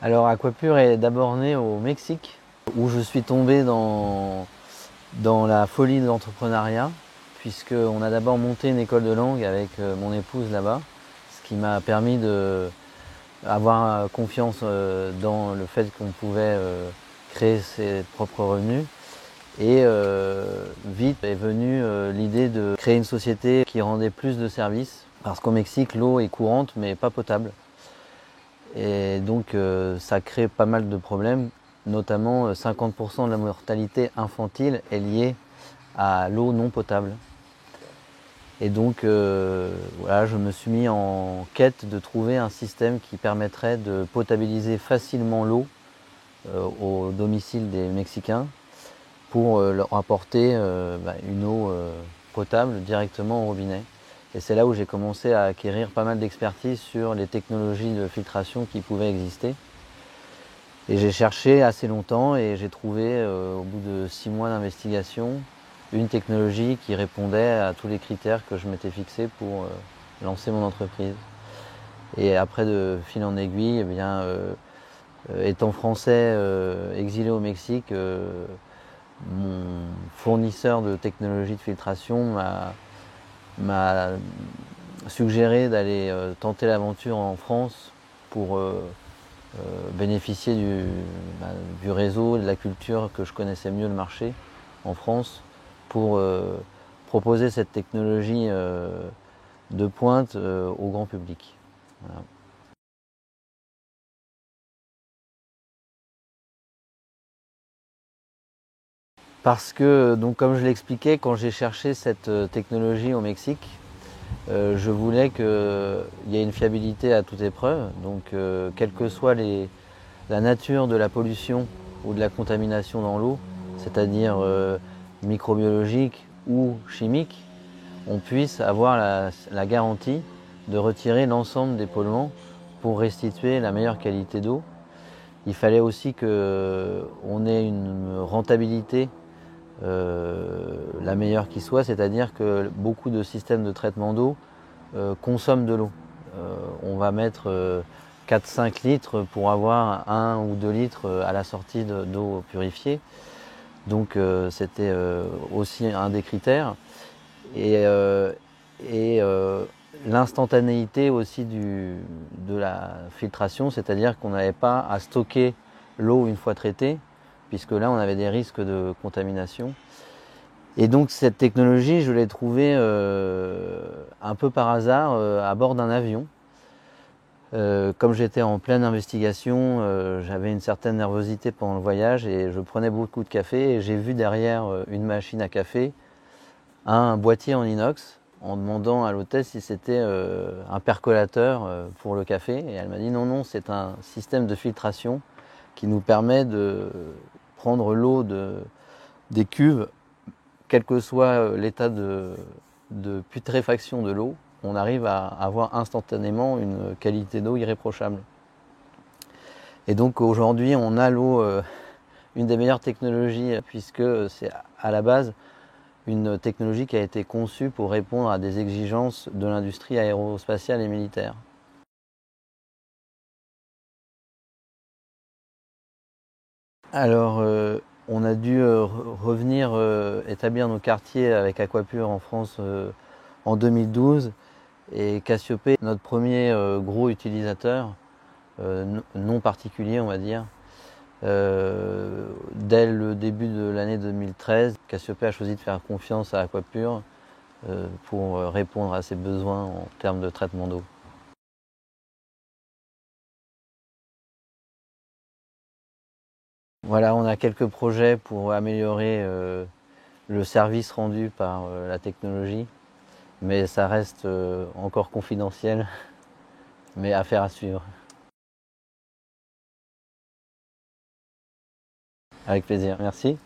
Alors Aquapure est d'abord né au Mexique, où je suis tombé dans la folie de l'entrepreneuriat, puisqu'on a d'abord monté une école de langue avec mon épouse là-bas, ce qui m'a permis d'avoir confiance dans le fait qu'on pouvait créer ses propres revenus. Et vite est venue l'idée de créer une société qui rendait plus de services, parce qu'au Mexique, l'eau est courante mais pas potable. Et donc ça crée pas mal de problèmes, notamment 50% de la mortalité infantile est liée à l'eau non potable. Et donc voilà, je me suis mis en quête de trouver un système qui permettrait de potabiliser facilement l'eau au domicile des Mexicains pour leur apporter une eau potable directement au robinet. Et c'est là où j'ai commencé à acquérir pas mal d'expertise sur les technologies de filtration qui pouvaient exister. Et j'ai cherché assez longtemps et j'ai trouvé, au bout de 6 mois d'investigation, une technologie qui répondait à tous les critères que je m'étais fixés pour lancer mon entreprise. Et après, de fil en aiguille, eh bien, étant français exilé au Mexique, mon fournisseur de technologies de filtration m'a suggéré d'aller tenter l'aventure en France pour bénéficier du réseau, de la culture que je connaissais mieux le marché en France, pour proposer cette technologie de pointe au grand public. Voilà. Parce que, donc, comme je l'expliquais, quand j'ai cherché cette technologie au Mexique, je voulais qu'il y ait une fiabilité à toute épreuve. Donc, quelle que soit la nature de la pollution ou de la contamination dans l'eau, c'est-à-dire microbiologique ou chimique, on puisse avoir la garantie de retirer l'ensemble des polluants pour restituer la meilleure qualité d'eau. Il fallait aussi qu'on ait une rentabilité la meilleure qui soit, c'est-à-dire que beaucoup de systèmes de traitement d'eau consomment de l'eau. On va mettre 4-5 litres pour avoir 1 ou 2 litres à la sortie d'eau purifiée. Donc c'était aussi un des critères. Et, l'instantanéité aussi de la filtration, c'est-à-dire qu'on n'avait pas à stocker l'eau une fois traitée, puisque là on avait des risques de contamination. Et donc cette technologie, je l'ai trouvée un peu par hasard à bord d'un avion. Comme j'étais en pleine investigation, j'avais une certaine nervosité pendant le voyage et je prenais beaucoup de café et j'ai vu derrière une machine à café un boîtier en inox en demandant à l'hôtesse si c'était un percolateur pour le café et elle m'a dit non, c'est un système de filtration qui nous permet de prendre l'eau des cuves, quel que soit l'état de putréfaction de l'eau, on arrive à avoir instantanément une qualité d'eau irréprochable. Et donc aujourd'hui, on a l'eau, une des meilleures technologies, puisque c'est à la base une technologie qui a été conçue pour répondre à des exigences de l'industrie aérospatiale et militaire. Alors, on a dû revenir établir nos quartiers avec Aquapure en France en 2012 et Cassiopée, notre premier gros utilisateur, non particulier on va dire. Dès le début de l'année 2013, Cassiopée a choisi de faire confiance à Aquapure pour répondre à ses besoins en termes de traitement d'eau. Voilà, on a quelques projets pour améliorer le service rendu par la technologie, mais ça reste encore confidentiel, mais affaire à suivre. Avec plaisir, merci.